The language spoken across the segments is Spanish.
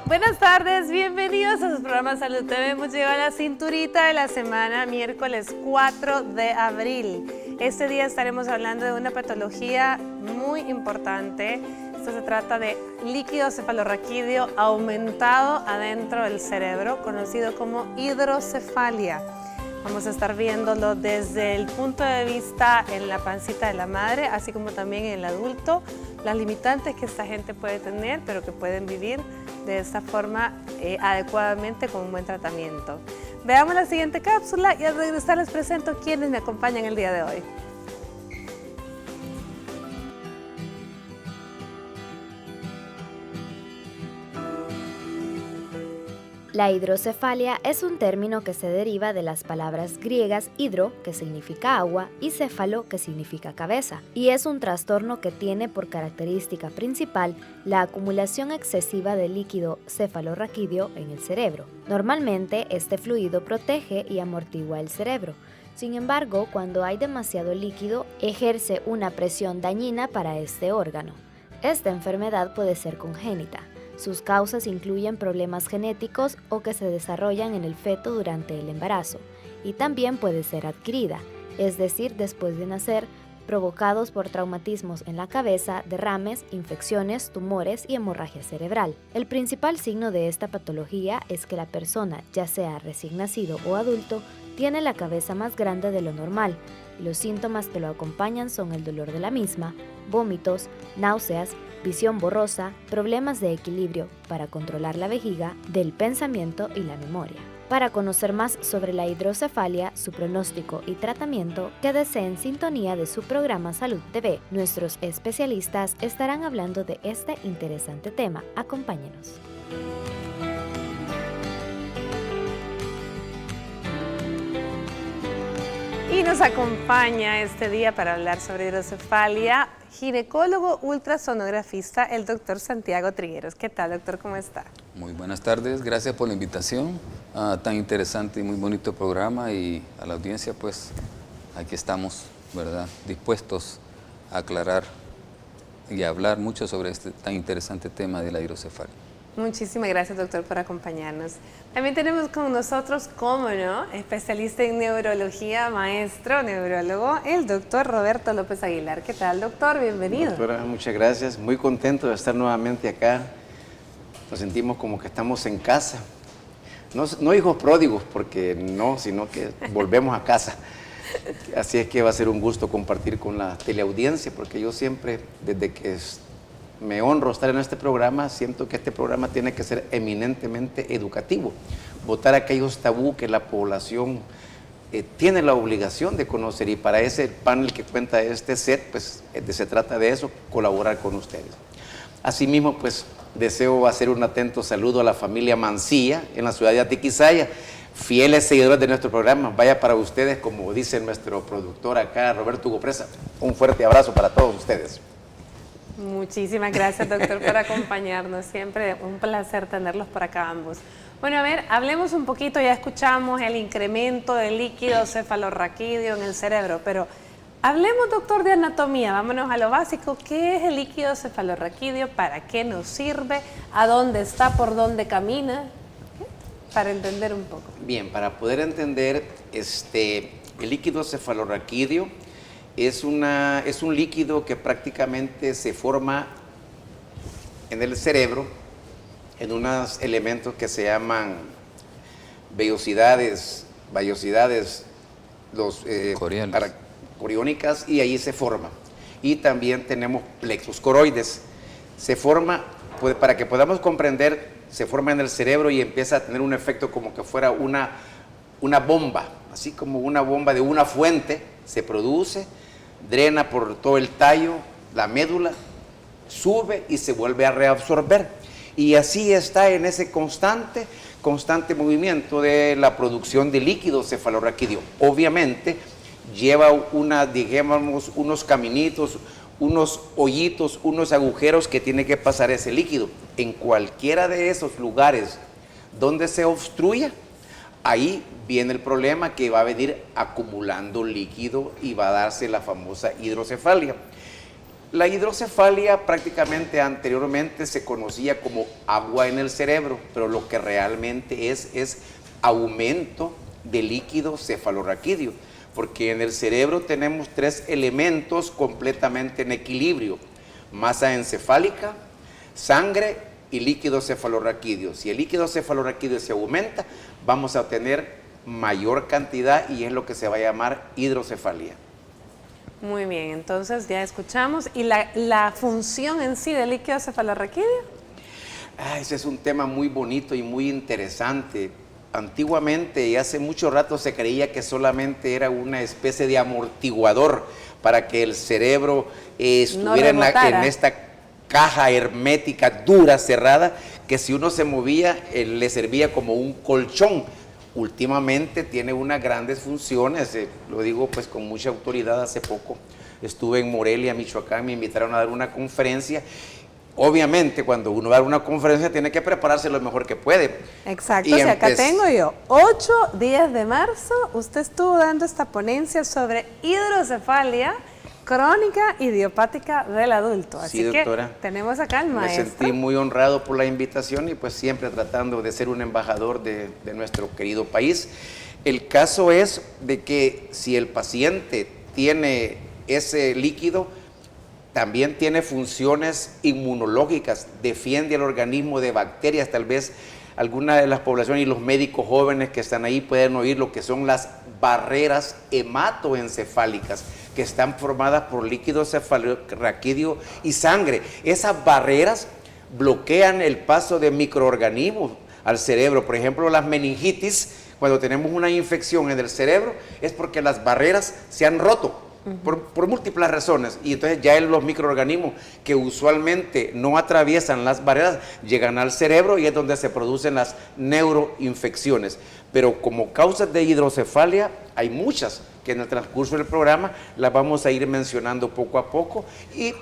Buenas tardes, bienvenidos a su programa Salud TV. Hemos llegado a la cinturita de la semana, miércoles 4 de abril. Este día estaremos hablando de una patología muy importante. Esto se trata de líquido cefalorraquídeo aumentado adentro del cerebro, conocido como hidrocefalia. Vamos a estar viéndolo desde el punto de vista en la pancita de la madre, así como también en el adulto, las limitantes que esta gente puede tener, pero que pueden vivir de esta forma adecuadamente con un buen tratamiento. Veamos la siguiente cápsula y al regresar les presento quienes me acompañan el día de hoy. La hidrocefalia es un término que se deriva de las palabras griegas hidro, que significa agua, y céfalo, que significa cabeza, y es un trastorno que tiene por característica principal la acumulación excesiva de líquido cefalorraquídeo en el cerebro. Normalmente, este fluido protege y amortigua el cerebro. Sin embargo, cuando hay demasiado líquido, ejerce una presión dañina para este órgano. Esta enfermedad puede ser congénita. Sus causas incluyen problemas genéticos o que se desarrollan en el feto durante el embarazo, y también puede ser adquirida, es decir, después de nacer, provocados por traumatismos en la cabeza, derrames, infecciones, tumores y hemorragia cerebral. El principal signo de esta patología es que la persona, ya sea recién nacido o adulto, tiene la cabeza más grande de lo normal. Los síntomas que lo acompañan son el dolor de la misma, vómitos, náuseas, visión borrosa, problemas de equilibrio para controlar la vejiga, del pensamiento y la memoria. Para conocer más sobre la hidrocefalia, su pronóstico y tratamiento, quédese en sintonía de su programa Salud TV. Nuestros especialistas estarán hablando de este interesante tema. Acompáñenos. Y nos acompaña este día para hablar sobre hidrocefalia, ginecólogo ultrasonografista, el doctor Santiago Trigueros. ¿Qué tal, doctor? ¿Cómo está? Muy buenas tardes, gracias por la invitación a tan interesante y muy bonito programa, y a la audiencia, pues aquí estamos, ¿verdad?, dispuestos a aclarar y a hablar mucho sobre este tan interesante tema de la hidrocefalia. Muchísimas gracias, doctor, por acompañarnos. También tenemos con nosotros, cómo no, especialista en neurología, maestro, neurólogo, el doctor Roberto López Aguilar. ¿Qué tal, doctor? Bienvenido. Doctora, muchas gracias. Muy contento de estar nuevamente acá. Nos sentimos como que estamos en casa. No hijos pródigos, porque no, sino que volvemos a casa. Así es que va a ser un gusto compartir con la teleaudiencia, porque yo siempre, desde que me honro estar en este programa, siento que este programa tiene que ser eminentemente educativo, botar aquellos tabú que la población tiene la obligación de conocer, y para ese panel que cuenta este set, pues se trata de eso, colaborar con ustedes. Asimismo, pues deseo hacer un atento saludo a la familia Mancilla en la ciudad de Atiquizaya, fieles seguidores de nuestro programa. Vaya para ustedes, como dice nuestro productor acá, Roberto Hugo Presa, un fuerte abrazo para todos ustedes. Muchísimas gracias, doctor, por acompañarnos. Siempre un placer tenerlos por acá ambos. Bueno, a ver, hablemos un poquito, ya escuchamos el incremento del líquido cefalorraquídeo en el cerebro, pero hablemos, doctor, de anatomía. Vámonos a lo básico. ¿Qué es el líquido cefalorraquídeo? ¿Para qué nos sirve? ¿A dónde está? ¿Por dónde camina? Para entender un poco. Bien, para poder entender, el líquido cefalorraquídeo es un líquido que prácticamente se forma en el cerebro en unos elementos que se llaman vellosidades coriónicas, y ahí se forma. Y también tenemos plexos coroides. Se forma, pues, para que podamos comprender, se forma en el cerebro y empieza a tener un efecto como que fuera una bomba, así como una bomba de una fuente, se produce, drena por todo el tallo, la médula, sube y se vuelve a reabsorber. Y así está en ese constante movimiento de la producción de líquido cefalorraquídeo. Obviamente lleva unos caminitos, unos hoyitos, unos agujeros que tiene que pasar ese líquido. En cualquiera de esos lugares Donde se obstruya, ahí viene el problema, que va a venir acumulando líquido y va a darse la famosa hidrocefalia. La hidrocefalia prácticamente anteriormente se conocía como agua en el cerebro, pero lo que realmente es aumento de líquido cefalorraquídeo, porque en el cerebro tenemos 3 elementos completamente en equilibrio: masa encefálica, sangre y líquido cefalorraquídeo. Si el líquido cefalorraquídeo se aumenta, vamos a tener mayor cantidad y es lo que se va a llamar hidrocefalia. Muy bien, entonces ya escuchamos. ¿Y la función en sí del líquido cefalorraquídeo? Ese es un tema muy bonito y muy interesante. Antiguamente y hace mucho rato se creía que solamente era una especie de amortiguador para que el cerebro estuviera en esta caja hermética dura, cerrada, que si uno se movía le servía como un colchón. Últimamente tiene unas grandes funciones, lo digo pues con mucha autoridad. Hace poco estuve en Morelia, Michoacán, me invitaron a dar una conferencia. Obviamente, cuando uno va a dar una conferencia tiene que prepararse lo mejor que puede. Exacto, y acá tengo yo, 8 días de marzo, usted estuvo dando esta ponencia sobre hidrocefalia crónica idiopática del adulto. Así sí, doctora, que tenemos acá al maestro. Me sentí muy honrado por la invitación y pues siempre tratando de ser un embajador de nuestro querido país. El caso es de que si el paciente tiene ese líquido, también tiene funciones inmunológicas, defiende al organismo de bacterias. Tal vez alguna de las poblaciones y los médicos jóvenes que están ahí pueden oír lo que son las barreras hematoencefálicas, que están formadas por líquido cefalorraquídeo y sangre. Esas barreras bloquean el paso de microorganismos al cerebro. Por ejemplo, las meningitis, cuando tenemos una infección en el cerebro, es porque las barreras se han roto. Por múltiples razones, y entonces ya los microorganismos que usualmente no atraviesan las barreras llegan al cerebro y es donde se producen las neuroinfecciones. Pero como causas de hidrocefalia hay muchas que en el transcurso del programa las vamos a ir mencionando poco a poco. Y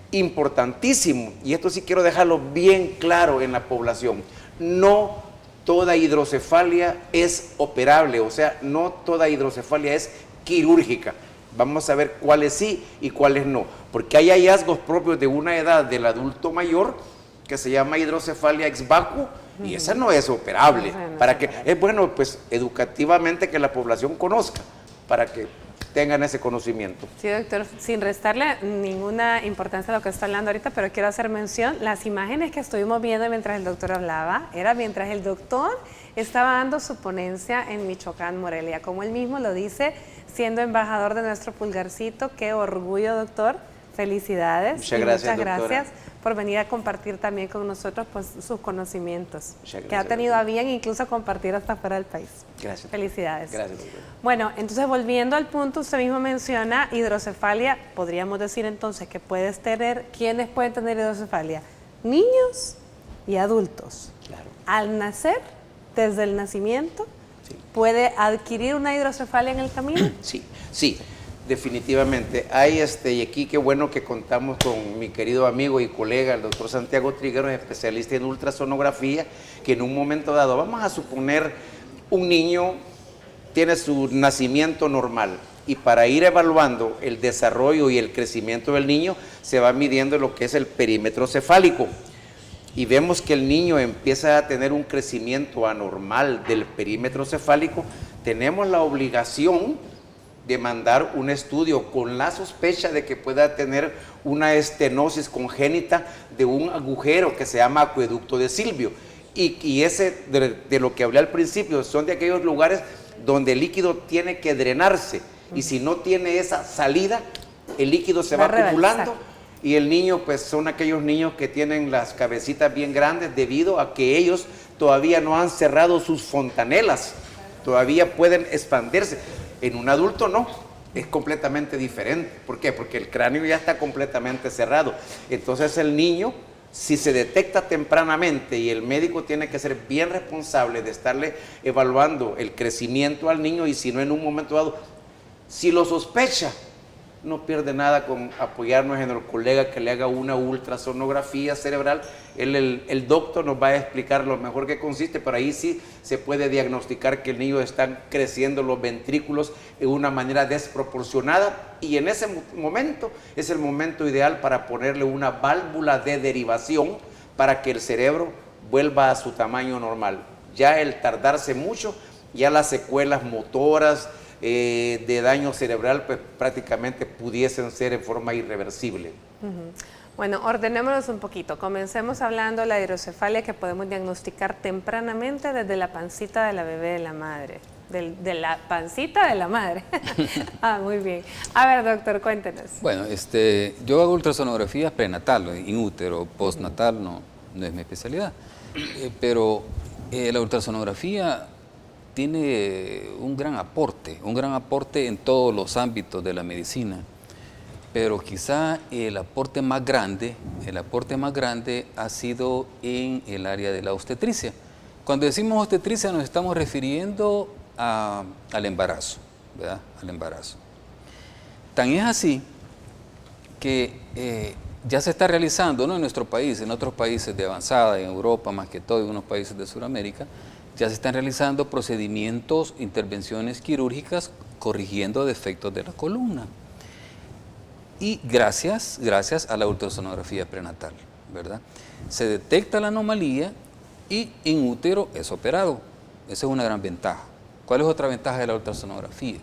importantísimo, y esto sí quiero dejarlo bien claro en la población, no toda hidrocefalia es operable, o sea, no toda hidrocefalia es quirúrgica. Vamos a ver cuáles sí y cuáles no, porque hay hallazgos propios de una edad del adulto mayor que se llama hidrocefalia ex vacuo y esa no es operable. Para que es bueno pues educativamente que la población conozca, para que tengan ese conocimiento. Sí, doctor, sin restarle ninguna importancia a lo que está hablando ahorita, pero quiero hacer mención, las imágenes que estuvimos viendo mientras el doctor hablaba, era mientras el doctor estaba dando su ponencia en Michoacán, Morelia, como él mismo lo dice, siendo embajador de nuestro pulgarcito. Qué orgullo, doctor. Felicidades. Muchas gracias, muchas gracias por venir a compartir también con nosotros pues, sus conocimientos. Gracias, que ha tenido doctora. a bien incluso compartir hasta fuera del país. Gracias. Felicidades. Gracias, doctora. Bueno, entonces volviendo al punto, usted mismo menciona hidrocefalia. Podríamos decir entonces que puedes tener, ¿quiénes pueden tener hidrocefalia? Niños y adultos. Claro. Al nacer, desde el nacimiento, Sí. ¿puede adquirir una hidrocefalia en el camino? Sí, sí, definitivamente. Hay y aquí qué bueno que contamos con mi querido amigo y colega, el doctor Santiago Trigueros, especialista en ultrasonografía, que en un momento dado, vamos a suponer, un niño tiene su nacimiento normal y para ir evaluando el desarrollo y el crecimiento del niño, se va midiendo lo que es el perímetro cefálico. Y vemos que el niño empieza a tener un crecimiento anormal del perímetro cefálico, tenemos la obligación de mandar un estudio con la sospecha de que pueda tener una estenosis congénita de un agujero que se llama acueducto de Silvio. Y ese, de lo que hablé al principio, son de aquellos lugares donde el líquido tiene que drenarse. Y si no tiene esa salida, el líquido se va acumulando. Y el niño, pues son aquellos niños que tienen las cabecitas bien grandes debido a que ellos todavía no han cerrado sus fontanelas, todavía pueden expandirse. En un adulto no, es completamente diferente. ¿Por qué? Porque el cráneo ya está completamente cerrado. Entonces el niño, si se detecta tempranamente y el médico tiene que ser bien responsable de estarle evaluando el crecimiento al niño y si no en un momento dado, si lo sospecha, no pierde nada con apoyarnos en el colega que le haga una ultrasonografía cerebral. El doctor nos va a explicar lo mejor que consiste, pero ahí sí se puede diagnosticar que el niño está creciendo los ventrículos de una manera desproporcionada, y en ese momento es el momento ideal para ponerle una válvula de derivación para que el cerebro vuelva a su tamaño normal. Ya el tardarse mucho, ya las secuelas motoras de daño cerebral pues prácticamente pudiesen ser en forma irreversible. Bueno, ordenémonos un poquito. Comencemos hablando de la hidrocefalia, que podemos diagnosticar tempranamente desde la pancita de la bebé de la madre. De la pancita de la madre. Muy bien. A ver, doctor, cuéntenos. Bueno, yo hago ultrasonografías prenatal, in útero, postnatal no es mi especialidad. Pero la ultrasonografía tiene un gran aporte en todos los ámbitos de la medicina, pero quizá el aporte más grande ha sido en el área de la obstetricia. Cuando decimos obstetricia nos estamos refiriendo al embarazo, ¿verdad? Al embarazo. Tan es así que ya se está realizando, no en nuestro país, en otros países de avanzada, en Europa más que todo, en unos países de Sudamérica, ya se están realizando procedimientos, intervenciones quirúrgicas corrigiendo defectos de la columna. Y gracias a la ultrasonografía prenatal, ¿verdad? Se detecta la anomalía y en útero es operado. Esa es una gran ventaja. ¿Cuál es otra ventaja de la ultrasonografía?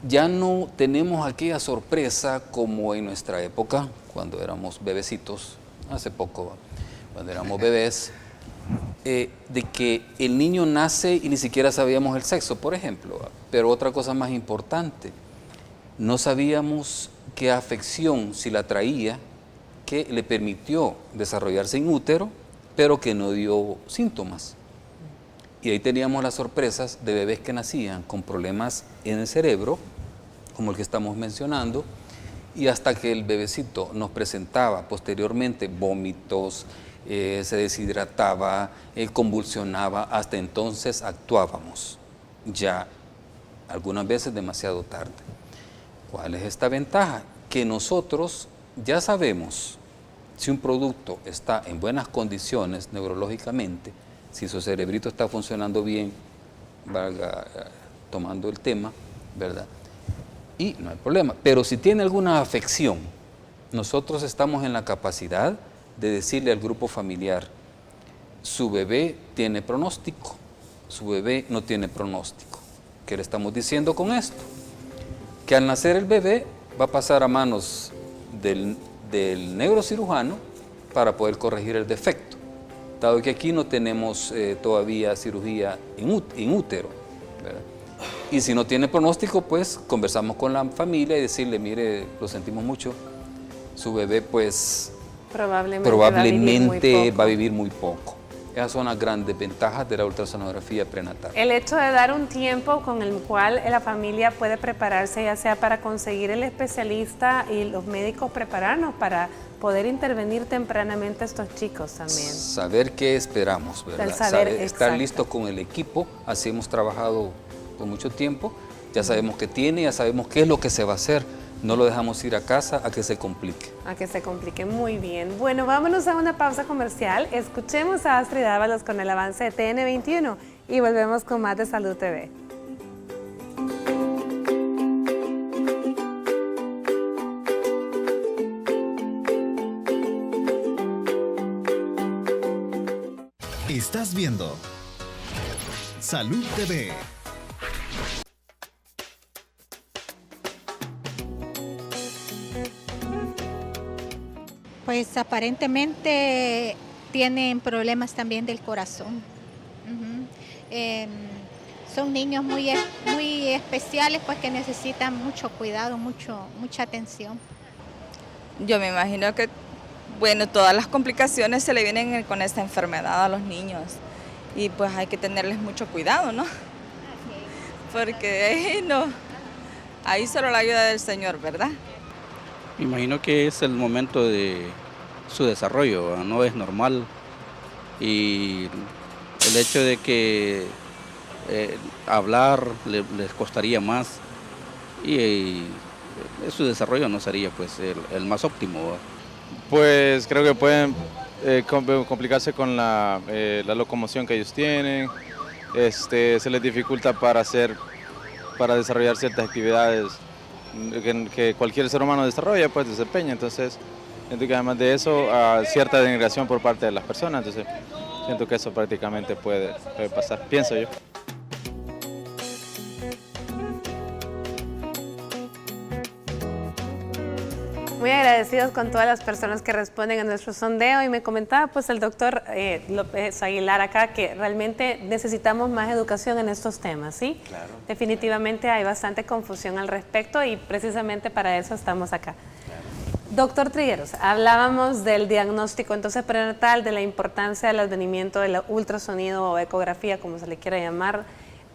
Ya no tenemos aquella sorpresa como en nuestra época, cuando éramos bebecitos, hace poco, cuando éramos bebés, de que el niño nace y ni siquiera sabíamos el sexo, por ejemplo. Pero otra cosa más importante, no sabíamos qué afección, si la traía, que le permitió desarrollarse en útero, pero que no dio síntomas. Y ahí teníamos las sorpresas de bebés que nacían con problemas en el cerebro, como el que estamos mencionando, y hasta que el bebecito nos presentaba posteriormente vómitos, se deshidrataba, convulsionaba, hasta entonces actuábamos, ya algunas veces demasiado tarde. ¿Cuál es esta ventaja? Que nosotros ya sabemos si un producto está en buenas condiciones neurológicamente, si su cerebrito está funcionando bien, valga tomando el tema, ¿verdad? Y no hay problema. Pero si tiene alguna afección, nosotros estamos en la capacidad de decirle al grupo familiar, su bebé tiene pronóstico, su bebé no tiene pronóstico. ¿Qué le estamos diciendo con esto? Que al nacer el bebé va a pasar a manos del neurocirujano para poder corregir el defecto, dado que aquí no tenemos todavía cirugía en útero, ¿verdad? Y si no tiene pronóstico, pues conversamos con la familia y decirle, mire, lo sentimos mucho, su bebé pues probablemente va a vivir muy poco. Esas son las grandes ventajas de la ultrasonografía prenatal. El hecho de dar un tiempo con el cual la familia puede prepararse, ya sea para conseguir el especialista y los médicos prepararnos para poder intervenir tempranamente a estos chicos también. Saber qué esperamos, ¿verdad? Estar listos con el equipo, así hemos trabajado por mucho tiempo, ya sabemos qué tiene, ya sabemos qué es lo que se va a hacer. No lo dejamos ir a casa a que se complique. A que se complique, muy bien. Bueno, vámonos a una pausa comercial. Escuchemos a Astrid Ábalos con el avance de TN21 y volvemos con más de Salud TV. Estás viendo Salud TV. Pues aparentemente tienen problemas también del corazón. Son niños muy especiales, pues que necesitan mucho cuidado, mucha atención. Yo me imagino que, bueno, todas las complicaciones se le vienen con esta enfermedad a los niños y pues hay que tenerles mucho cuidado, ¿no? Porque no, ahí solo la ayuda del Señor, ¿verdad? Me imagino que es el momento de su desarrollo, no es normal, y el hecho de que hablar les costaría más y su desarrollo no sería pues el más óptimo, ¿va? Pues creo que pueden complicarse con la locomoción que ellos tienen, se les dificulta para desarrollar ciertas actividades que cualquier ser humano desarrolla, pues desempeña. Entonces, siento que además de eso, cierta denigración por parte de las personas. Entonces, siento que eso prácticamente puede pasar, pienso yo. Muy agradecidos con todas las personas que responden a nuestro sondeo y me comentaba pues el doctor López Aguilar acá que realmente necesitamos más educación en estos temas, ¿sí? Claro. Definitivamente hay bastante confusión al respecto y precisamente para eso estamos acá. Doctor Trigueros, hablábamos del diagnóstico entonces prenatal, de la importancia del advenimiento del ultrasonido o ecografía, como se le quiera llamar,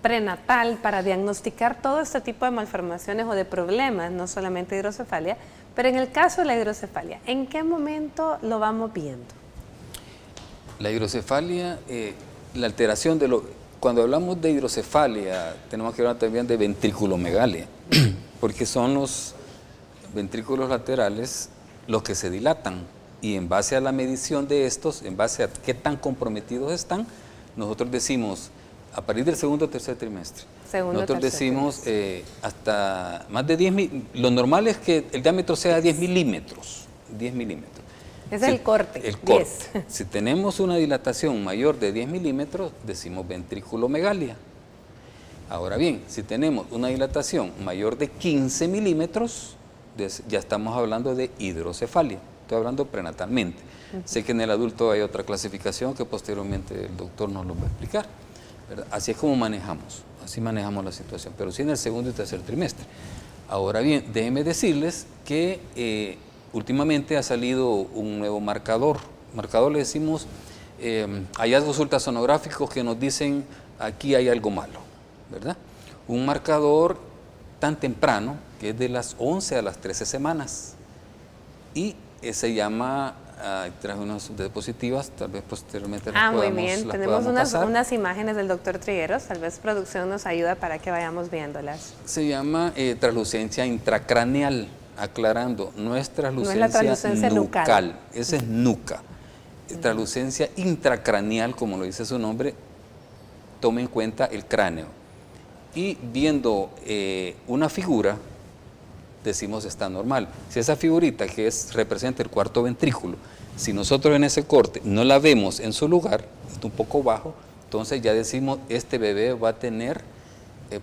prenatal para diagnosticar todo este tipo de malformaciones o de problemas, no solamente hidrocefalia, pero en el caso de la hidrocefalia, ¿en qué momento lo vamos viendo? La hidrocefalia, la alteración de cuando hablamos de hidrocefalia, tenemos que hablar también de ventriculomegalia, porque son los ventrículos laterales los que se dilatan y en base a la medición de estos, en base a qué tan comprometidos están, nosotros decimos a partir del segundo o tercer trimestre. Nosotros decimos hasta más de 10 lo normal es que el diámetro sea 10 milímetros. 10 milímetros. Es el corte. El corte. Si tenemos una dilatación mayor de 10 milímetros, decimos ventriculomegalia. Ahora bien, si tenemos una dilatación mayor de 15 milímetros, ya estamos hablando de hidrocefalia. Estoy hablando prenatalmente. Sé que en el adulto hay otra clasificación que posteriormente el doctor nos lo va a explicar, ¿verdad? Así es como manejamos, así manejamos la situación, pero sí en el segundo y tercer trimestre. Ahora bien, déjenme decirles que últimamente ha salido un nuevo marcador. Marcador le decimos hallazgos ultrasonográficos que nos dicen aquí hay algo malo, ¿verdad? Un marcador tan temprano que es de las 11 a las 13 semanas y se llama, traje unas diapositivas, tal vez posteriormente las muy bien, tenemos pasar. unas imágenes del doctor Trigueros, tal vez producción nos ayuda para que vayamos viéndolas. Se llama translucencia intracraneal, aclarando, no es translucencia, no es la translucencia nucal. Esa es nuca. Translucencia intracraneal, como lo dice su nombre, toma en cuenta el cráneo. Y viendo una figura, decimos está normal. Si esa figurita que representa el cuarto ventrículo, si nosotros en ese corte no la vemos en su lugar, está un poco bajo, entonces ya decimos este bebé va a tener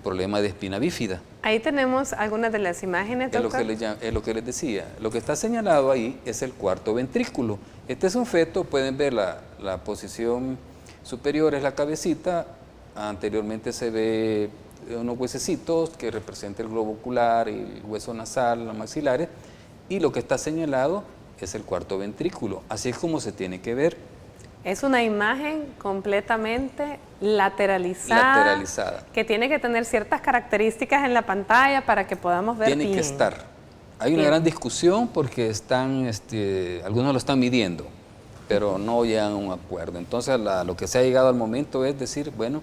problema de espina bífida. Ahí tenemos algunas de las imágenes, doctor. Es lo que les decía. Lo que está señalado ahí es el cuarto ventrículo. Este es un feto, pueden ver la posición superior es la cabecita, anteriormente se ve unos huesecitos que representan el globo ocular, el hueso nasal, los maxilares, y lo que está señalado es el cuarto ventrículo. Así es como se tiene que ver. Es una imagen completamente lateralizada, que tiene que tener ciertas características en la pantalla para que podamos ver bien. Tiene que estar. Hay una gran discusión porque algunos lo están midiendo, pero no llegan a un acuerdo. Entonces lo que se ha llegado al momento es decir, bueno,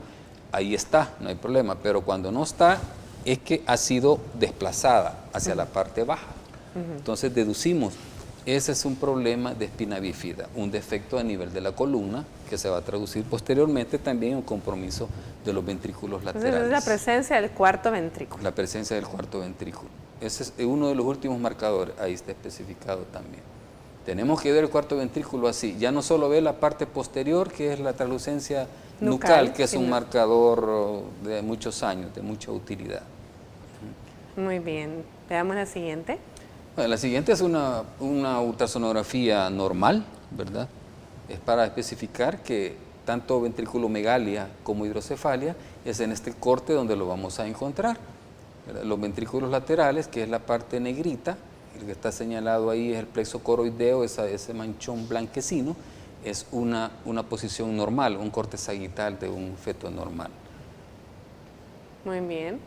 ahí está, no hay problema, pero cuando no está es que ha sido desplazada hacia la parte baja. Entonces deducimos, ese es un problema de espina bífida, un defecto a nivel de la columna que se va a traducir posteriormente también en un compromiso de los ventrículos laterales. Entonces es la presencia del cuarto ventrículo. La presencia del cuarto ventrículo. Ese es uno de los últimos marcadores, ahí está especificado también. Tenemos que ver el cuarto ventrículo así, ya no solo ver la parte posterior, que es la translucencia nucal, que es un marcador de muchos años, de mucha utilidad. Muy bien, veamos la siguiente. Bueno, la siguiente es una ultrasonografía normal, ¿verdad? Es para especificar que tanto ventriculomegalia como hidrocefalia es en este corte donde lo vamos a encontrar. ¿Verdad? Los ventrículos laterales, que es la parte negrita, el que está señalado ahí es el plexo coroideo, ese manchón blanquecino, es una posición normal, un corte sagital de un feto normal. Muy bien.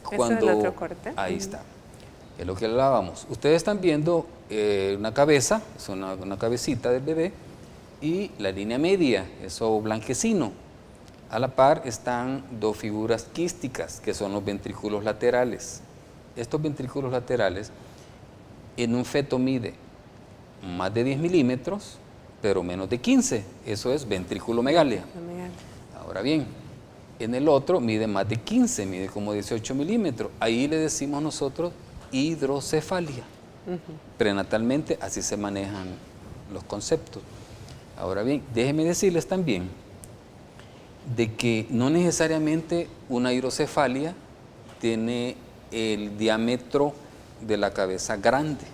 Cuando, ese es el otro corte. Ahí está. Es lo que hablábamos. Ustedes están viendo una cabeza, es una cabecita del bebé, y la línea media, eso blanquecino. A la par están dos figuras quísticas, que son los ventrículos laterales. Estos ventrículos laterales En un feto mide más de 10 milímetros, pero menos de 15. Eso es ventrículomegalia. Ahora bien, en el otro mide más de 15, mide como 18 milímetros. Ahí le decimos nosotros hidrocefalia. Prenatalmente así se manejan los conceptos. Ahora bien, déjenme decirles también de que no necesariamente una hidrocefalia tiene el diámetro de la cabeza grande.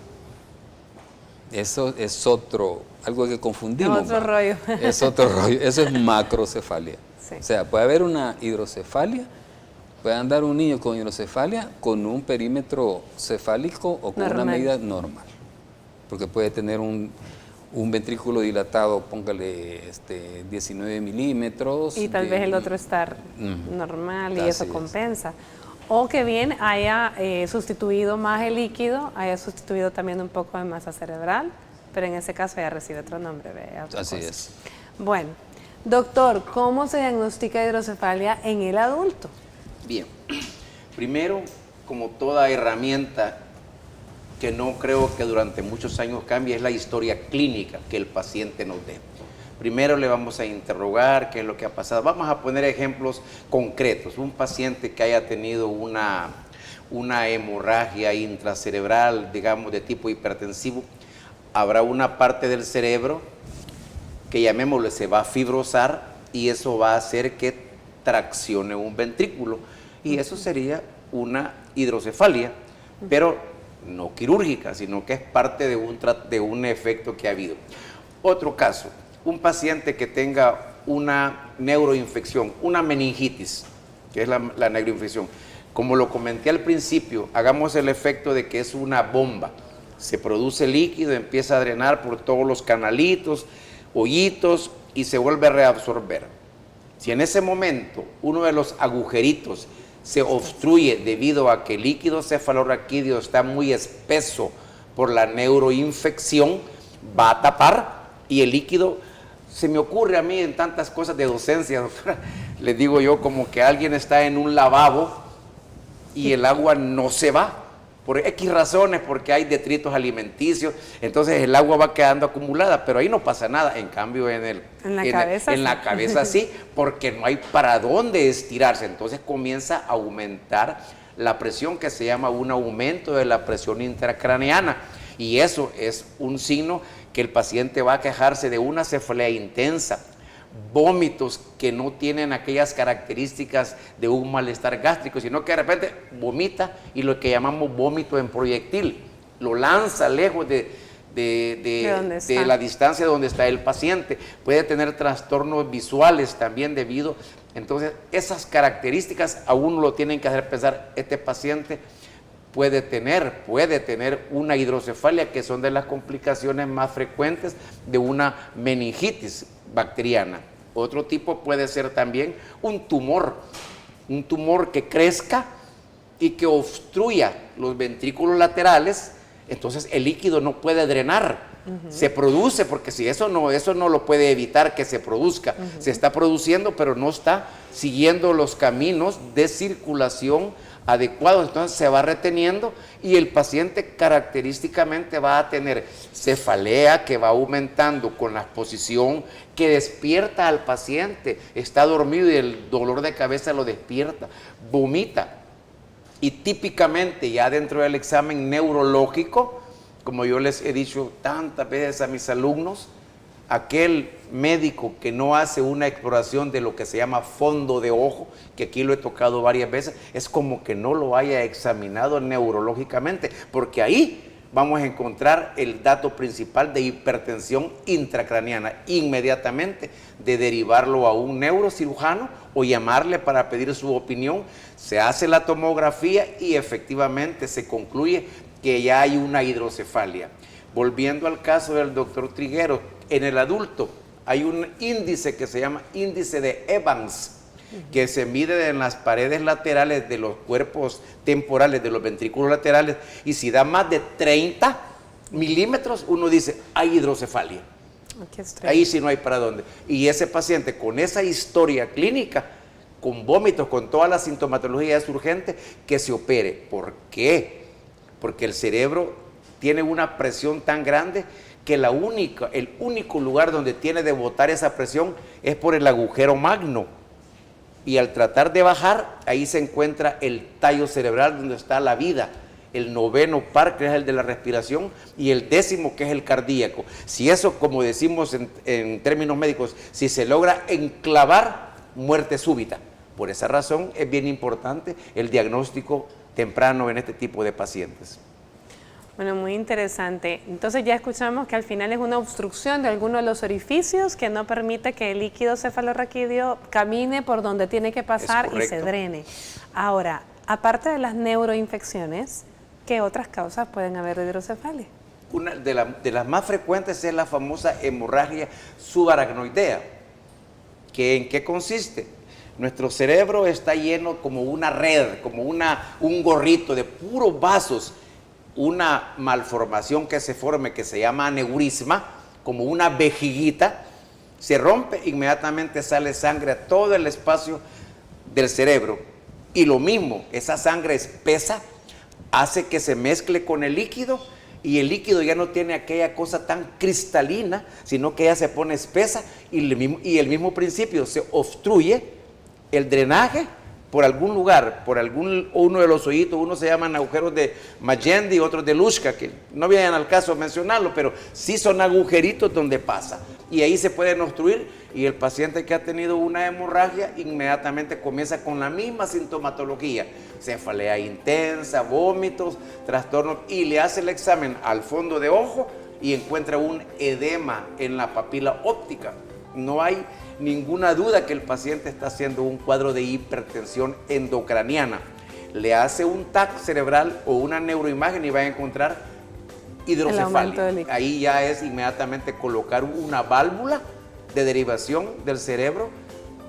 Eso es algo que confundimos. Otro rollo. Es otro rollo. Eso es macrocefalia. Sí. O sea, puede haber una hidrocefalia, puede andar un niño con hidrocefalia con un perímetro cefálico o con una medida normal. Porque puede tener un ventrículo dilatado, póngale 19 milímetros. Y tal vez el otro estar normal y eso compensa. O que bien haya sustituido más el líquido, haya sustituido también un poco de masa cerebral, pero en ese caso ya recibe otro nombre. Así es. Bueno, doctor, ¿cómo se diagnostica hidrocefalia en el adulto? Bien, primero, como toda herramienta que no creo que durante muchos años cambie, es la historia clínica que el paciente nos dé. Primero le vamos a interrogar qué es lo que ha pasado. Vamos a poner ejemplos concretos. Un paciente que haya tenido una hemorragia intracerebral, digamos, de tipo hipertensivo, habrá una parte del cerebro que, llamémosle, se va a fibrosar y eso va a hacer que traccione un ventrículo. Y eso sería una hidrocefalia, pero no quirúrgica, sino que es parte de un efecto que ha habido. Otro caso, un paciente que tenga una neuroinfección, una meningitis, que es la neuroinfección. Como lo comenté al principio, hagamos el efecto de que es una bomba. Se produce líquido, empieza a drenar por todos los canalitos, hoyitos y se vuelve a reabsorber. Si en ese momento uno de los agujeritos se obstruye debido a que el líquido cefalorraquídeo está muy espeso por la neuroinfección, va a tapar y el líquido, se me ocurre a mí en tantas cosas de docencia, doctora, les digo yo como que alguien está en un lavabo y el agua no se va, por X razones, porque hay detritos alimenticios, entonces el agua va quedando acumulada, pero ahí no pasa nada. En cambio en la cabeza sí, porque no hay para dónde estirarse, entonces comienza a aumentar la presión, que se llama un aumento de la presión intracraneana, y eso es un signo que el paciente va a quejarse de una cefalea intensa, vómitos que no tienen aquellas características de un malestar gástrico, sino que de repente vomita y lo que llamamos vómito en proyectil, lo lanza lejos de la distancia donde está el paciente. Puede tener trastornos visuales también debido, entonces esas características a uno lo tienen que hacer pensar, este paciente puede tener una hidrocefalia, que son de las complicaciones más frecuentes de una meningitis bacteriana. Otro tipo puede ser también un tumor que crezca y que obstruya los ventrículos laterales, entonces el líquido no puede drenar, se produce, porque si eso no lo puede evitar que se produzca, se está produciendo pero no está siguiendo los caminos de circulación adecuados, entonces se va reteniendo y el paciente característicamente va a tener cefalea que va aumentando con la exposición, que despierta al paciente, está dormido y el dolor de cabeza lo despierta, vomita. Y típicamente ya dentro del examen neurológico, como yo les he dicho tantas veces a mis alumnos, aquel médico que no hace una exploración de lo que se llama fondo de ojo, que aquí lo he tocado varias veces, es como que no lo haya examinado neurológicamente, porque ahí vamos a encontrar el dato principal de hipertensión intracraneana, inmediatamente de derivarlo a un neurocirujano o llamarle para pedir su opinión. Se hace la tomografía y efectivamente se concluye que ya hay una hidrocefalia. Volviendo al caso del doctor Trigueros, en el adulto hay un índice que se llama índice de Evans, que se mide en las paredes laterales de los cuerpos temporales de los ventrículos laterales, y si da más de 30 milímetros, uno dice, hay hidrocefalia. Ahí sí no hay para dónde. Y ese paciente con esa historia clínica, con vómitos, con toda la sintomatología, es urgente que se opere. ¿Por qué? Porque el cerebro tiene una presión tan grande que el único lugar donde tiene de botar esa presión es por el agujero magno. Y al tratar de bajar, ahí se encuentra el tallo cerebral donde está la vida. El 9º par, que es el de la respiración, y el 10º, que es el cardíaco. Si eso, como decimos en términos médicos, si se logra enclavar, muerte súbita. Por esa razón es bien importante el diagnóstico temprano en este tipo de pacientes. Bueno, muy interesante. Entonces ya escuchamos que al final es una obstrucción de alguno de los orificios que no permite que el líquido cefalorraquídeo camine por donde tiene que pasar y se drene. Ahora, aparte de las neuroinfecciones, ¿qué otras causas pueden haber de hidrocefalia? Una de las más frecuentes es la famosa hemorragia subaracnoidea. ¿En qué consiste? Nuestro cerebro está lleno como una red, como un gorrito de puros vasos. Una malformación que se forme, que se llama aneurisma, como una vejiguita, se rompe, inmediatamente sale sangre a todo el espacio del cerebro. Y lo mismo, esa sangre espesa hace que se mezcle con el líquido, y el líquido ya no tiene aquella cosa tan cristalina, sino que ya se pone espesa, y el mismo principio, se obstruye el drenaje por algún lugar, uno de los hoyitos. Uno se llaman agujeros de Magendie y otros de Luschka, que no vienen al caso mencionarlo, pero sí son agujeritos donde pasa, y ahí se pueden obstruir, y el paciente que ha tenido una hemorragia inmediatamente comienza con la misma sintomatología: cefalea intensa, vómitos, trastornos, y le hace el examen al fondo de ojo y encuentra un edema en la papila óptica. No hay ninguna duda que el paciente está haciendo un cuadro de hipertensión endocraniana. Le hace un TAC cerebral o una neuroimagen y va a encontrar hidrocefalia. Ahí ya es inmediatamente colocar una válvula de derivación del cerebro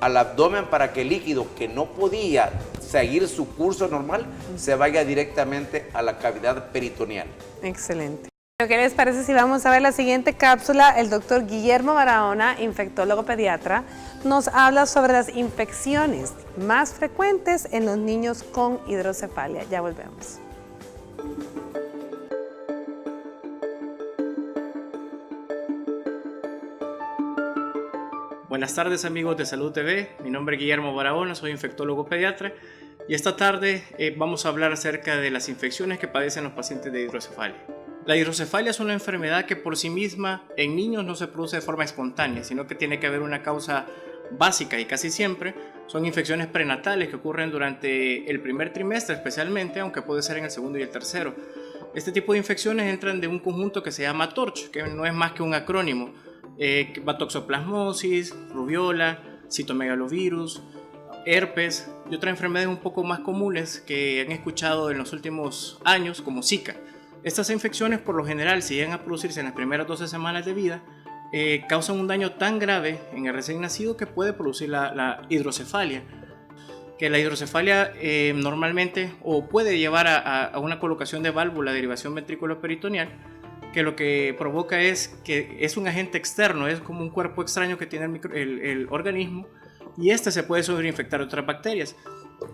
al abdomen para que el líquido, que no podía seguir su curso normal, se vaya directamente a la cavidad peritoneal. Excelente. ¿Qué les parece si vamos a ver la siguiente cápsula? El doctor Guillermo Barahona, infectólogo pediatra, nos habla sobre las infecciones más frecuentes en los niños con hidrocefalia. Ya volvemos. Buenas tardes, amigos de Salud TV. Mi nombre es Guillermo Barahona, soy infectólogo pediatra, y esta tarde vamos a hablar acerca de las infecciones que padecen los pacientes de hidrocefalia. La hidrocefalia es una enfermedad que por sí misma en niños no se produce de forma espontánea, sino que tiene que haber una causa básica, y casi siempre son infecciones prenatales que ocurren durante el primer trimestre especialmente, aunque puede ser en el segundo y el tercero. Este tipo de infecciones entran de un conjunto que se llama TORCH, que no es más que un acrónimo: toxoplasmosis, rubiola, citomegalovirus, herpes y otras enfermedades un poco más comunes que han escuchado en los últimos años, como Zika. Estas infecciones, por lo general, si llegan a producirse en las primeras 12 semanas de vida, causan un daño tan grave en el recién nacido que puede producir la hidrocefalia. Que la hidrocefalia normalmente puede llevar a una colocación de válvula de derivación ventrículo-peritoneal, que lo que provoca es que es un agente externo, es como un cuerpo extraño que tiene el organismo, y este se puede sobreinfectar de otras bacterias.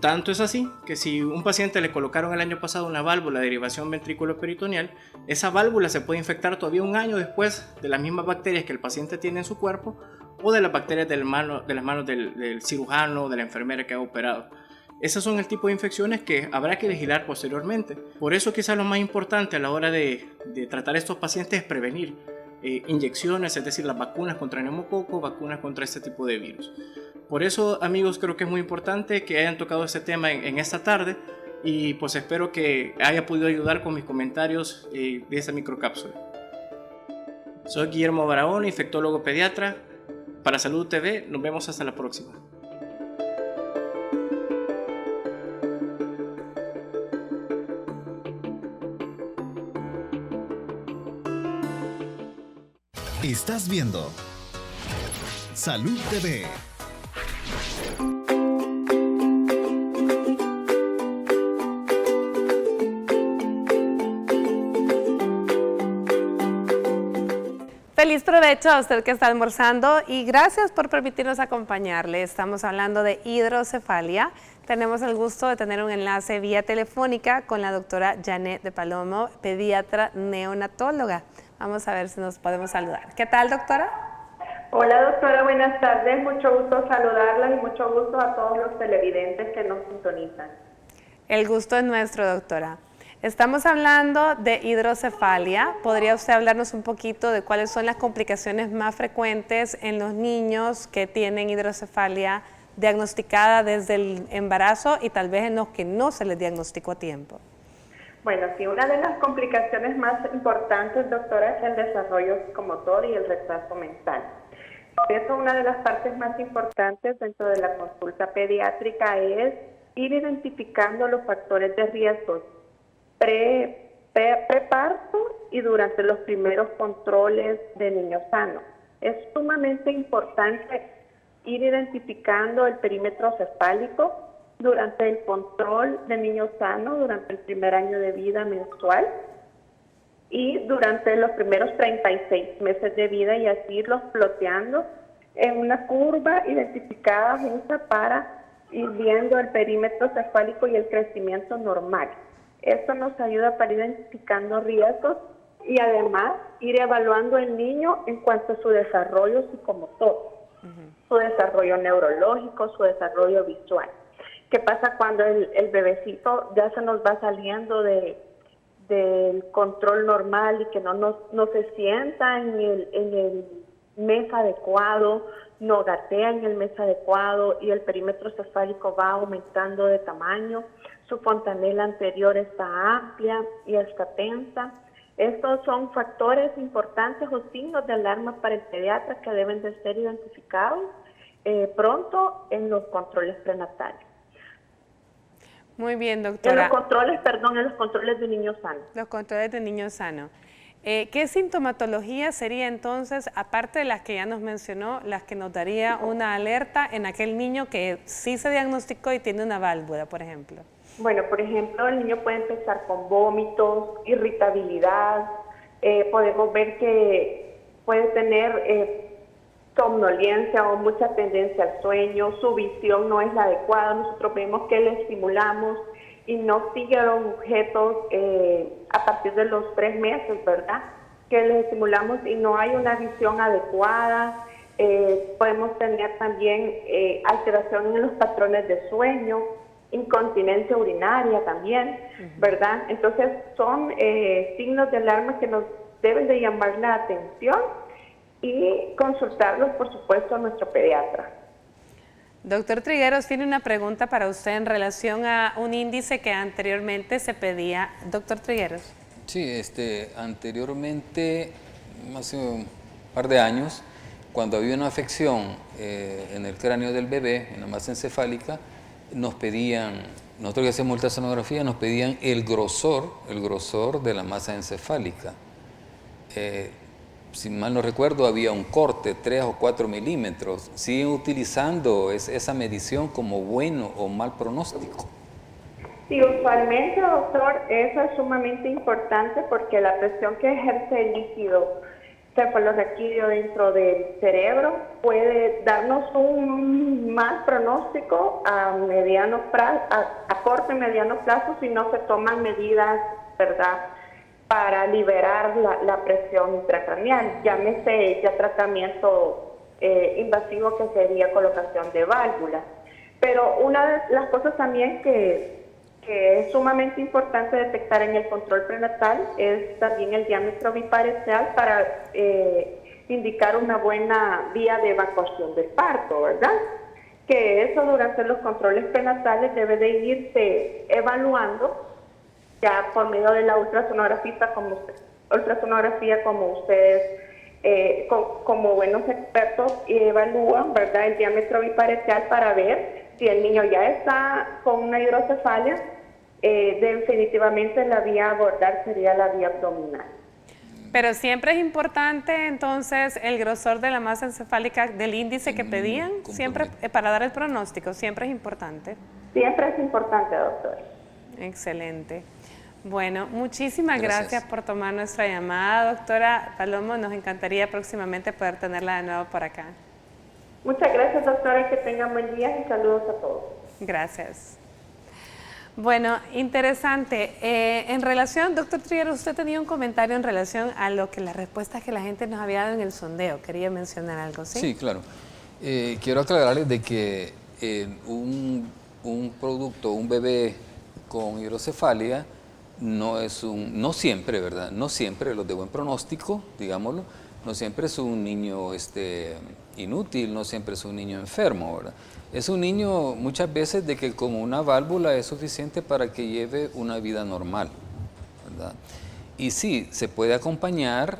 Tanto es así que si un paciente le colocaron el año pasado una válvula de derivación ventrículo-peritoneal, esa válvula se puede infectar todavía un año después de las mismas bacterias que el paciente tiene en su cuerpo, o de las bacterias de las manos del cirujano o de la enfermera que ha operado. Esas son el tipo de infecciones que habrá que vigilar posteriormente. Por eso quizás lo más importante a la hora de tratar a estos pacientes es prevenir inyecciones, es decir, las vacunas contra neumococo, vacunas contra este tipo de virus. Por eso, amigos, creo que es muy importante que hayan tocado este tema en esta tarde, y pues espero que haya podido ayudar con mis comentarios de esta microcápsula. Soy Guillermo Barahona, infectólogo pediatra. Para Salud TV, nos vemos hasta la próxima. Estás viendo Salud TV. Feliz provecho a usted que está almorzando y gracias por permitirnos acompañarle. Estamos hablando de hidrocefalia. Tenemos el gusto de tener un enlace vía telefónica con la doctora Janet de Palomo, pediatra neonatóloga. Vamos a ver si nos podemos saludar. ¿Qué tal, doctora? Hola, doctora, buenas tardes. Mucho gusto saludarla y mucho gusto a todos los televidentes que nos sintonizan. El gusto es nuestro, doctora. Estamos hablando de hidrocefalia. ¿Podría usted hablarnos un poquito de cuáles son las complicaciones más frecuentes en los niños que tienen hidrocefalia diagnosticada desde el embarazo y tal vez en los que no se les diagnosticó a tiempo? Bueno, sí, una de las complicaciones más importantes, doctora, es el desarrollo psicomotor y el retraso mental. Por eso una de las partes más importantes dentro de la consulta pediátrica es ir identificando los factores de riesgo preparto y durante los primeros controles de niño sano. Es sumamente importante ir identificando el perímetro cefálico durante el control de niño sano, durante el primer año de vida menstrual y durante los primeros 36 meses de vida, y así irlos ploteando en una curva identificada junta para ir viendo el perímetro cefálico y el crecimiento normal. Esto nos ayuda para ir identificando riesgos y además ir evaluando el niño en cuanto a su desarrollo psicomotor, su desarrollo neurológico, su desarrollo visual. ¿Qué pasa cuando el bebecito ya se nos va saliendo del control normal y que no se sienta en el mes adecuado, no gatea en el mes adecuado y el perímetro cefálico va aumentando de tamaño, su fontanela anterior está amplia y está tensa? Estos son factores importantes o signos de alarma para el pediatra que deben de ser identificados pronto en los controles prenatales. Muy bien, doctora. En los controles de niño sano. Los controles de niño sano. ¿Qué sintomatología sería entonces, aparte de las que ya nos mencionó, las que nos daría una alerta en aquel niño que sí se diagnosticó y tiene una válvula, por ejemplo? Bueno, por ejemplo, el niño puede empezar con vómitos, irritabilidad, podemos ver que puede tener somnolencia o mucha tendencia al sueño, su visión no es la adecuada, nosotros vemos que le estimulamos y no sigue a los objetos a partir de los 3 meses, ¿verdad? Que le estimulamos y no hay una visión adecuada. Podemos tener también alteración en los patrones de sueño, incontinencia urinaria también, ¿verdad? Entonces son signos de alarma que nos deben de llamar la atención y consultarlos, por supuesto, a nuestro pediatra. Doctor Trigueros tiene una pregunta para usted en relación a un índice que anteriormente se pedía. Doctor Trigueros. Sí, anteriormente, hace un par de años, cuando había una afección en el cráneo del bebé, en la masa encefálica, nos pedían, nosotros que hacemos ultrasonografía, nos pedían el grosor de la masa encefálica. Si mal no recuerdo, había un corte, 3 o 4 milímetros. ¿Siguen utilizando esa medición como bueno o mal pronóstico? Sí, usualmente, doctor, eso es sumamente importante porque la presión que ejerce el líquido cefalorraquídeo dentro del cerebro puede darnos un mal pronóstico a corto y mediano plazo si no se toman medidas, ¿verdad?, para liberar la presión intracraneal, llámese ya tratamiento invasivo que sería colocación de válvulas. Pero una de las cosas también que es sumamente importante detectar en el control prenatal es también el diámetro biparietal para indicar una buena vía de evacuación del parto, ¿verdad? Que eso durante los controles prenatales debe de irse evaluando ya por medio de la ultrasonografía como ustedes como buenos expertos evalúan, ¿verdad?, el diámetro biparietal para ver si el niño ya está con una hidrocefalia. Definitivamente la vía a abordar sería la vía abdominal. Pero siempre es importante entonces el grosor de la masa encefálica del índice que pedían, siempre para dar el pronóstico, siempre es importante. Siempre es importante, doctor. Excelente. Bueno, muchísimas gracias por tomar nuestra llamada, doctora Palomo. Nos encantaría próximamente poder tenerla de nuevo por acá. Muchas gracias, doctora, que tengan buen día y saludos a todos. Gracias. Bueno, interesante. En relación, doctor Trigueros, usted tenía un comentario en relación a lo que las respuestas que la gente nos había dado en el sondeo. Quería mencionar algo, ¿sí? Sí, claro. Quiero aclararles de que un producto, un bebé con hidrocefalia, no siempre, ¿verdad? No siempre, los de buen pronóstico, digámoslo, no siempre es un niño inútil, no siempre es un niño enfermo, ¿verdad? Es un niño muchas veces de que con una válvula es suficiente para que lleve una vida normal, ¿verdad? Y sí, se puede acompañar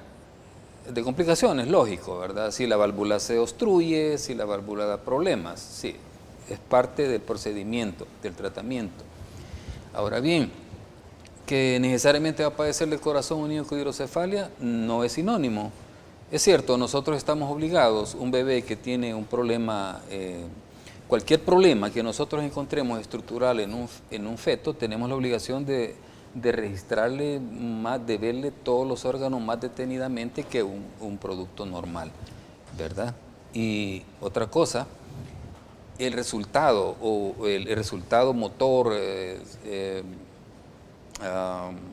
de complicaciones, lógico, ¿verdad? Si la válvula se obstruye, si la válvula da problemas, sí, es parte del procedimiento, del tratamiento. Ahora bien, que necesariamente va a padecer el corazón un niño con hidrocefalia no es sinónimo. Es cierto, nosotros estamos obligados, un bebé que tiene un problema, cualquier problema que nosotros encontremos estructural en un feto, tenemos la obligación de registrarle más, de verle todos los órganos más detenidamente que un producto normal, ¿verdad? Y otra cosa, el resultado motor,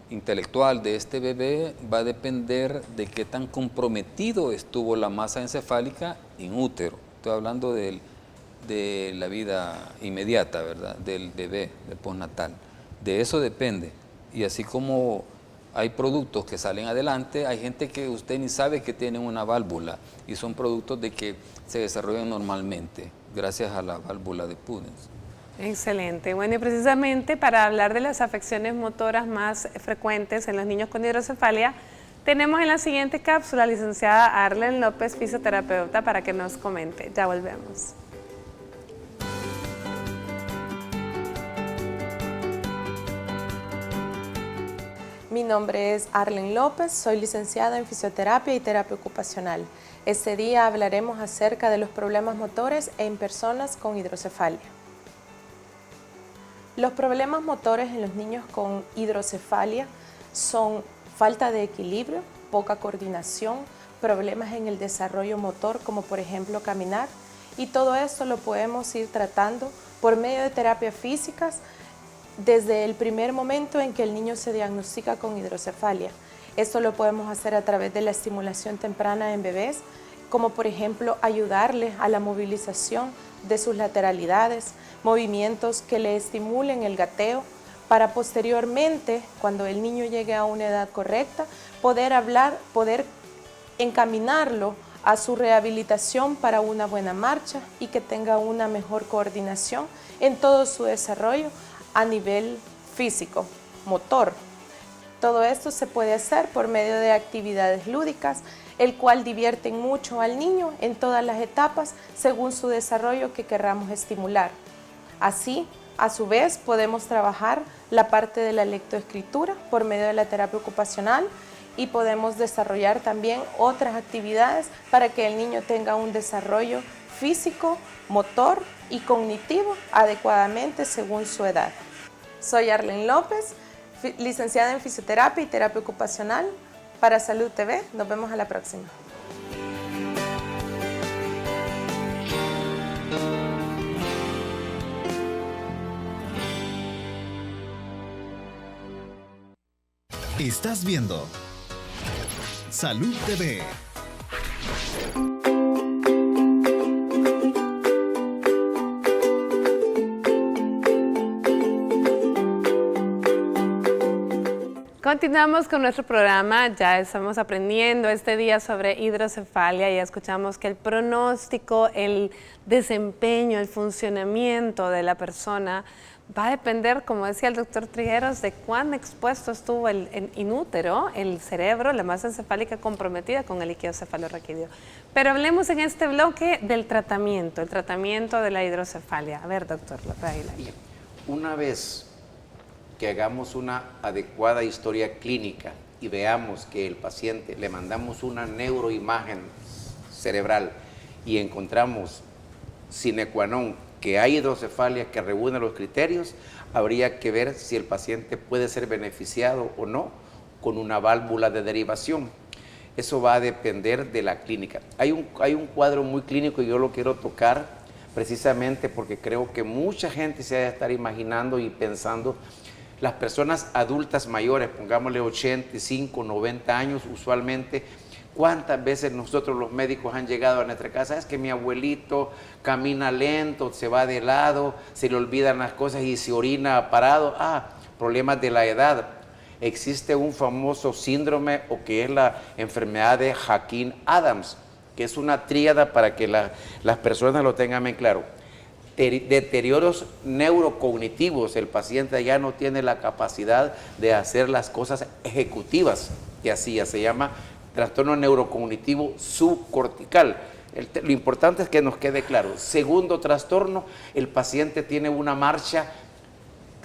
intelectual de este bebé va a depender de qué tan comprometido estuvo la masa encefálica in útero. Estoy hablando de la vida inmediata, ¿verdad? Del bebé, del postnatal. De eso depende. Y así como hay productos que salen adelante, hay gente que usted ni sabe que tienen una válvula y son productos de que se desarrollan normalmente gracias a la válvula de Pudens. Excelente. Bueno, y precisamente para hablar de las afecciones motoras más frecuentes en los niños con hidrocefalia, tenemos en la siguiente cápsula a la licenciada Arlen López, fisioterapeuta, para que nos comente. Ya volvemos. Mi nombre es Arlen López, soy licenciada en fisioterapia y terapia ocupacional. Este día hablaremos acerca de los problemas motores en personas con hidrocefalia. Los problemas motores en los niños con hidrocefalia son falta de equilibrio, poca coordinación, problemas en el desarrollo motor como por ejemplo caminar, y todo esto lo podemos ir tratando por medio de terapias físicas desde el primer momento en que el niño se diagnostica con hidrocefalia. Esto lo podemos hacer a través de la estimulación temprana en bebés, como por ejemplo ayudarle a la movilización de sus lateralidades, movimientos que le estimulen el gateo, para posteriormente, cuando el niño llegue a una edad correcta, poder encaminarlo a su rehabilitación para una buena marcha y que tenga una mejor coordinación en todo su desarrollo a nivel físico, motor. Todo esto se puede hacer por medio de actividades lúdicas, el cual divierten mucho al niño en todas las etapas según su desarrollo que querramos estimular. Así, a su vez, podemos trabajar la parte de la lectoescritura por medio de la terapia ocupacional y podemos desarrollar también otras actividades para que el niño tenga un desarrollo físico, motor y cognitivo adecuadamente según su edad. Soy Arlen López, licenciada en fisioterapia y terapia ocupacional para Salud TV. Nos vemos a la próxima. Estás viendo Salud TV. Continuamos con nuestro programa, ya estamos aprendiendo este día sobre hidrocefalia, ya escuchamos que el pronóstico, el desempeño, el funcionamiento de la persona va a depender, como decía el doctor Trigueros, de cuán expuesto estuvo in útero, el cerebro, la masa encefálica comprometida con el líquido cefalorraquídeo. Pero hablemos en este bloque del tratamiento, el tratamiento de la hidrocefalia. A ver, doctor López Aguilar. Una vez que hagamos una adecuada historia clínica y veamos que el paciente, le mandamos una neuroimagen cerebral y encontramos sine qua non que hay hidrocefalia que reúne los criterios, habría que ver si el paciente puede ser beneficiado o no con una válvula de derivación. Eso va a depender de la clínica. Hay un cuadro muy clínico y yo lo quiero tocar precisamente porque creo que mucha gente se ha de estar imaginando y pensando, las personas adultas mayores, pongámosle 85, 90 años usualmente, ¿cuántas veces nosotros los médicos han llegado a nuestra casa? Es que mi abuelito camina lento, se va de lado, se le olvidan las cosas y se orina parado. Problemas de la edad. Existe un famoso síndrome o que es la enfermedad de Hawking-Adams, que es una tríada para que las personas lo tengan bien claro. Deterioros neurocognitivos, el paciente ya no tiene la capacidad de hacer las cosas ejecutivas que hacía, se llama trastorno neurocognitivo subcortical. Lo importante es que nos quede claro. Segundo trastorno, el paciente tiene una marcha,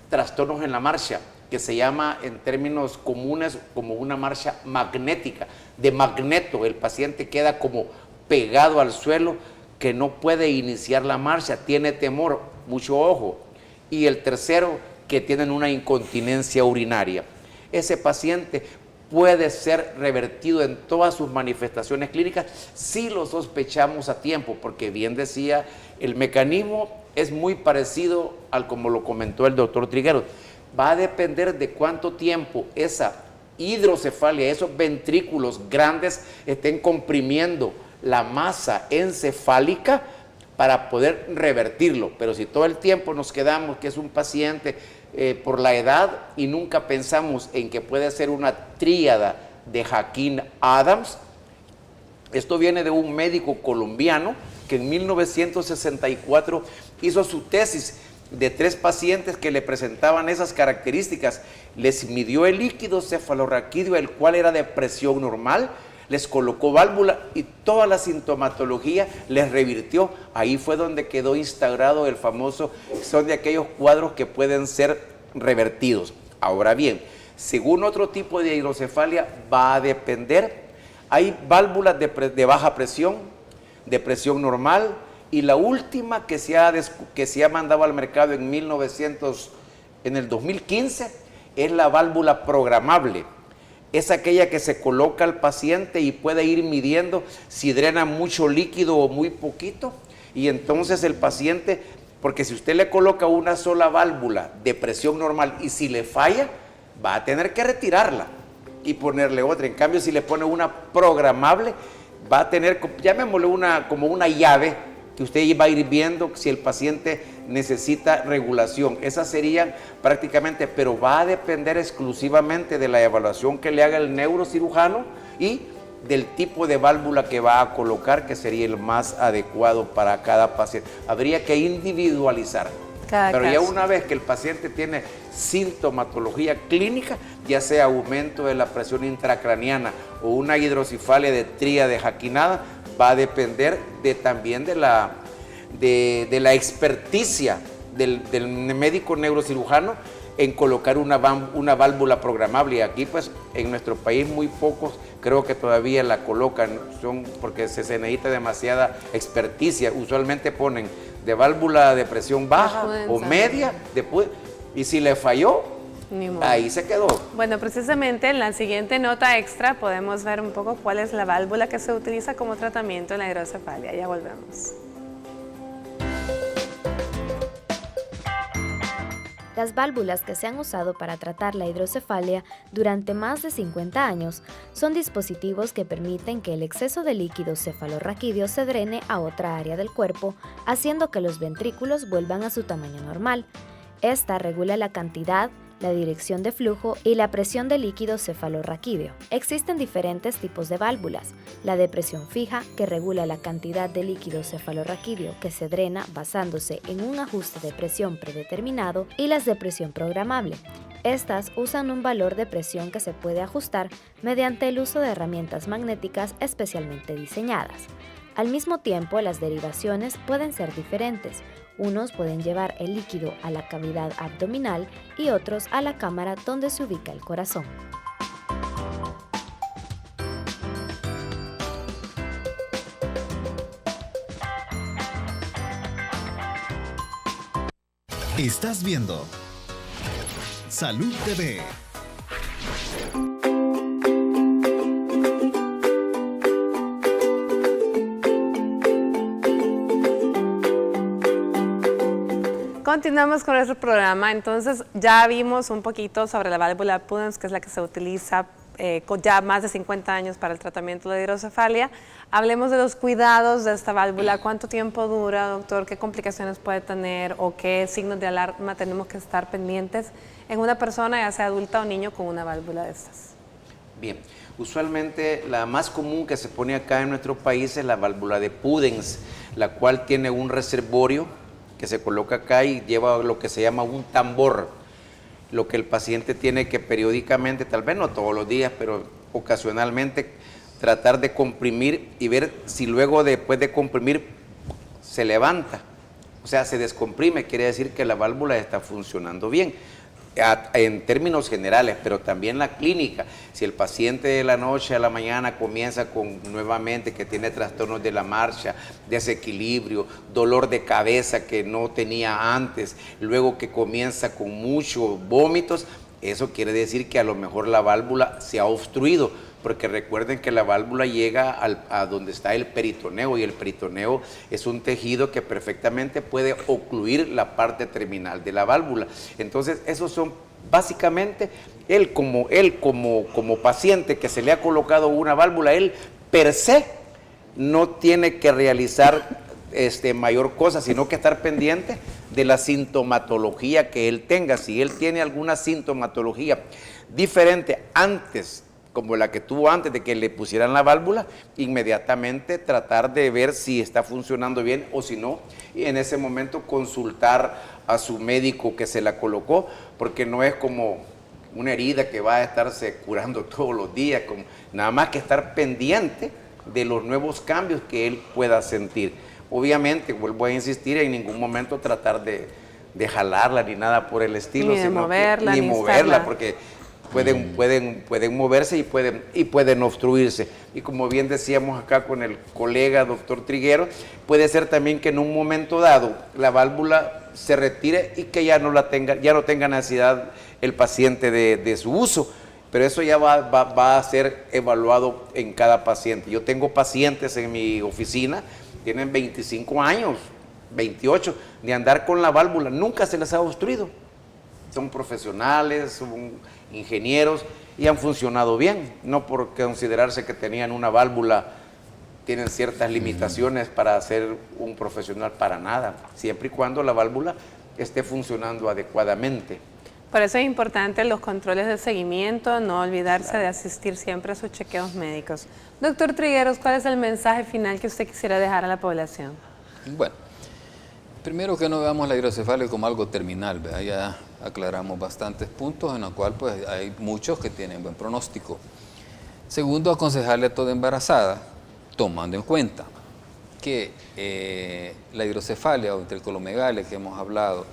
trastornos en la marcha, que se llama en términos comunes como una marcha magnética, de magneto, el paciente queda como pegado al suelo, que no puede iniciar la marcha, tiene temor, mucho ojo. Y el tercero, que tienen una incontinencia urinaria. Ese paciente puede ser revertido en todas sus manifestaciones clínicas si lo sospechamos a tiempo, porque bien decía, el mecanismo es muy parecido al como lo comentó el doctor Trigueros. Va a depender de cuánto tiempo esa hidrocefalia, esos ventrículos grandes estén comprimiendo la masa encefálica para poder revertirlo. Pero si todo el tiempo nos quedamos que es un paciente por la edad y nunca pensamos en que puede ser una tríada de Hawking-Adams, esto viene de un médico colombiano que en 1964 hizo su tesis de 3 pacientes que le presentaban esas características. Les midió el líquido cefalorraquídeo, el cual era de presión normal, les colocó válvula y toda la sintomatología les revirtió. Ahí fue donde quedó instaurado el famoso, son de aquellos cuadros que pueden ser revertidos. Ahora bien, según otro tipo de hidrocefalia va a depender, hay válvulas de baja presión, de presión normal, y la última que se ha mandado al mercado en el 2015 es la válvula programable. Es aquella que se coloca al paciente y puede ir midiendo si drena mucho líquido o muy poquito. Y entonces el paciente, porque si usted le coloca una sola válvula de presión normal y si le falla, va a tener que retirarla y ponerle otra. En cambio, si le pone una programable, va a tener, llamémosle como una llave, que usted va a ir viendo si el paciente necesita regulación. Esas serían prácticamente, pero va a depender exclusivamente de la evaluación que le haga el neurocirujano y del tipo de válvula que va a colocar, que sería el más adecuado para cada paciente. Habría que individualizar. Pero ya una vez que el paciente tiene sintomatología clínica, ya sea aumento de la presión intracraniana o una hidrocefalia de tríade Hawking-Adams, va a depender también de la experticia del médico neurocirujano en colocar una válvula programable. Y aquí pues en nuestro país muy pocos creo que todavía la colocan, porque se necesita demasiada experticia. Usualmente ponen de válvula de presión baja o media, y si le falló, ahí se quedó. Bueno, precisamente en la siguiente nota extra podemos ver un poco cuál es la válvula que se utiliza como tratamiento en la hidrocefalia. Ya volvemos. Las válvulas que se han usado para tratar la hidrocefalia durante más de 50 años son dispositivos que permiten que el exceso de líquido cefalorraquídeo se drene a otra área del cuerpo, haciendo que los ventrículos vuelvan a su tamaño normal. Esta regula la cantidad, la dirección de flujo y la presión de líquido cefalorraquídeo. Existen diferentes tipos de válvulas: la de presión fija, que regula la cantidad de líquido cefalorraquídeo que se drena basándose en un ajuste de presión predeterminado, y las de presión programable. Estas usan un valor de presión que se puede ajustar mediante el uso de herramientas magnéticas especialmente diseñadas. Al mismo tiempo, las derivaciones pueden ser diferentes. Unos pueden llevar el líquido a la cavidad abdominal y otros a la cámara donde se ubica el corazón. Estás viendo Salud TV. Continuamos con nuestro programa. Entonces ya vimos un poquito sobre la válvula Pudens, que es la que se utiliza con ya más de 50 años para el tratamiento de la hidrocefalia. Hablemos de los cuidados de esta válvula. ¿Cuánto tiempo dura, doctor? ¿Qué complicaciones puede tener o qué signos de alarma tenemos que estar pendientes en una persona, ya sea adulta o niño, con una válvula de estas? Bien, usualmente la más común que se pone acá en nuestro país es la válvula de Pudens, la cual tiene un reservorio que se coloca acá y lleva lo que se llama un tambor, lo que el paciente tiene que periódicamente, tal vez no todos los días, pero ocasionalmente tratar de comprimir y ver si luego después de comprimir se levanta, o sea, se descomprime, quiere decir que la válvula está funcionando bien. En términos generales, pero también la clínica, si el paciente de la noche a la mañana comienza con nuevamente que tiene trastornos de la marcha, desequilibrio, dolor de cabeza que no tenía antes, luego que comienza con muchos vómitos, eso quiere decir que a lo mejor la válvula se ha obstruido, porque recuerden que la válvula llega a donde está el peritoneo, y el peritoneo es un tejido que perfectamente puede ocluir la parte terminal de la válvula. Entonces, esos son básicamente, él como paciente que se le ha colocado una válvula, él per se no tiene que realizar mayor cosa, sino que estar pendiente de la sintomatología que él tenga. Si él tiene alguna sintomatología diferente antes, como la que tuvo antes de que le pusieran la válvula, inmediatamente tratar de ver si está funcionando bien o si no, y en ese momento consultar a su médico que se la colocó, porque no es como una herida que va a estarse curando todos los días, como nada más que estar pendiente de los nuevos cambios que él pueda sentir. Obviamente, vuelvo a insistir, en ningún momento tratar de jalarla ni nada por el estilo, ni de moverla, ni moverla, porque pueden moverse y pueden obstruirse. Y como bien decíamos acá con el colega doctor Triguero, puede ser también que en un momento dado la válvula se retire y que ya no tenga necesidad el paciente de su uso. Pero eso ya va a ser evaluado en cada paciente. Yo tengo pacientes en mi oficina, tienen 25 años, 28, de andar con la válvula, nunca se les ha obstruido. Son profesionales, son ingenieros y han funcionado bien, no por considerarse que tenían una válvula, tienen ciertas limitaciones para ser un profesional, para nada, siempre y cuando la válvula esté funcionando adecuadamente. Por eso es importante los controles de seguimiento, no olvidarse de asistir siempre a sus chequeos médicos. Doctor Trigueros, ¿cuál es el mensaje final que usted quisiera dejar a la población? Bueno, primero que no veamos la hidrocefalia como algo terminal, ¿verdad? Ya aclaramos bastantes puntos en los cuales pues, hay muchos que tienen buen pronóstico. Segundo, aconsejarle a toda embarazada, tomando en cuenta que la hidrocefalia o intercolomegalia que hemos hablado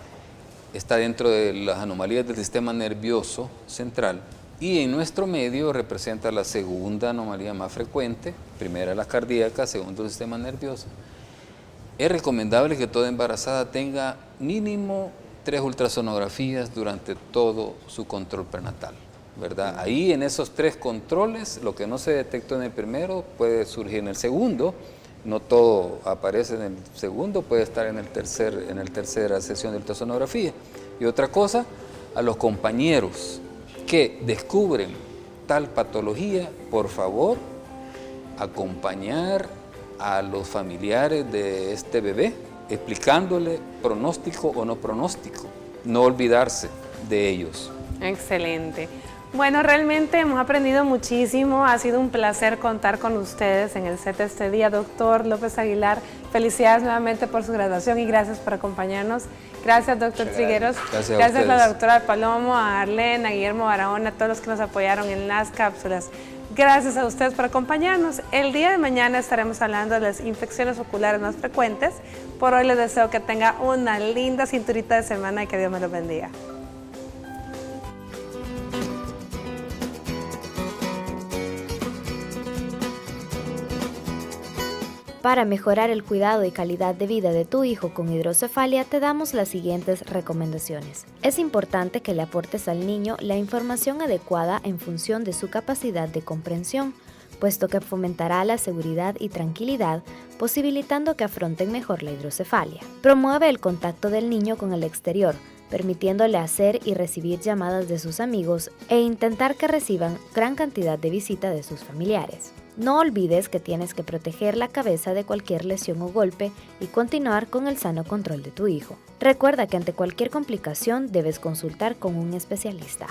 está dentro de las anomalías del sistema nervioso central y en nuestro medio representa la segunda anomalía más frecuente, primera la cardíaca, segundo el sistema nervioso. Es recomendable que toda embarazada tenga mínimo 3 ultrasonografías durante todo su control prenatal, ¿verdad? Ahí en esos 3 controles, lo que no se detectó en el primero puede surgir en el segundo, no todo aparece en el segundo, puede estar en la tercera sesión de ultrasonografía. Y otra cosa, a los compañeros que descubren tal patología, por favor, acompañar a los familiares de este bebé, explicándole pronóstico o no pronóstico, no olvidarse de ellos. Excelente. Bueno, realmente hemos aprendido muchísimo, ha sido un placer contar con ustedes en el set este día. Doctor López Aguilar, felicidades nuevamente por su graduación y gracias por acompañarnos. Gracias, doctor Trigueros. Gracias a la doctora Palomo, a Arlene, a Guillermo Barahona, a todos los que nos apoyaron en las cápsulas. Gracias a ustedes por acompañarnos. El día de mañana estaremos hablando de las infecciones oculares más frecuentes. Por hoy les deseo que tenga una linda cinturita de semana y que Dios me los bendiga. Para mejorar el cuidado y calidad de vida de tu hijo con hidrocefalia, te damos las siguientes recomendaciones. Es importante que le aportes al niño la información adecuada en función de su capacidad de comprensión, puesto que fomentará la seguridad y tranquilidad, posibilitando que afronten mejor la hidrocefalia. Promueve el contacto del niño con el exterior, permitiéndole hacer y recibir llamadas de sus amigos e intentar que reciban gran cantidad de visita de sus familiares. No olvides que tienes que proteger la cabeza de cualquier lesión o golpe y continuar con el sano control de tu hijo. Recuerda que ante cualquier complicación debes consultar con un especialista.